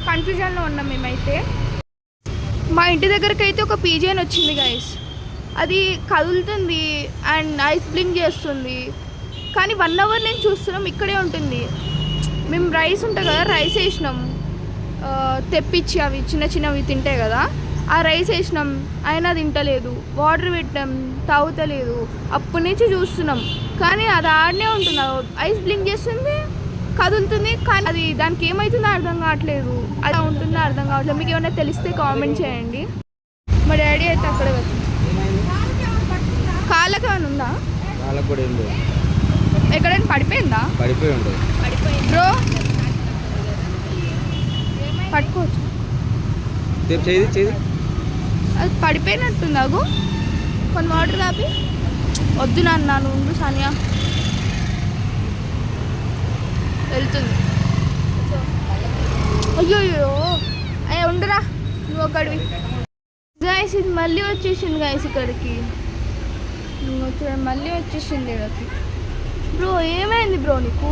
కన్ఫ్యూజన్లో ఉన్నాం మేమైతే. మా ఇంటి దగ్గరికి అయితే ఒక పీజియన్ వచ్చింది గైస్. అది కదులుతుంది అండ్ ఐస్ బ్లింక్ చేస్తుంది, కానీ 1 అవర్ నేను చూస్తున్నాం ఇక్కడే ఉంటుంది. మేము రైస్ ఉంటుంది కదా, రైస్ వేసినాం తెప్పించి, అవి చిన్న చిన్నవి తింటాయి కదా, ఆ రైస్ వేసినాం, అయినా తింటలేదు. వాటర్ పెట్టాం, తాగుతలేదు. అప్పటి నుంచి చూస్తున్నాం, కానీ అది ఆడనే ఉంటుంది. ఐస్ బ్లింక్ చేస్తుంది, కదులుతుంది, కానీ అది దానికి ఏమవుతుందో అర్థం కావట్లేదు. అది ఉంటుందో అర్థం కావట్లేదు. మీకు ఏమైనా తెలిస్తే కామెంట్ చేయండి. మా డాడీ అయితే అక్కడ కాళ్ళకి ఏమైనా ఉందా? ఎక్కడైనా పడిపోయిందా? పడిపోయింది బ్రో, పట్టుకోవచ్చు. అది పడిపోయినట్టుంది. అగు కొన్ని వాటర్ తాపి. వద్దు నాన్న, ఉండు సానియా, వెళ్తుంది. అయ్యో అయ్యో ఉండరా నువ్వు ఒకడివి. గైస్ ఇది మళ్ళీ వచ్చేసింది గైస్ ఇక్కడికి. మళ్ళీ వచ్చేసింది ఇక్కడికి. బ్రో ఏమైంది బ్రో నీకు?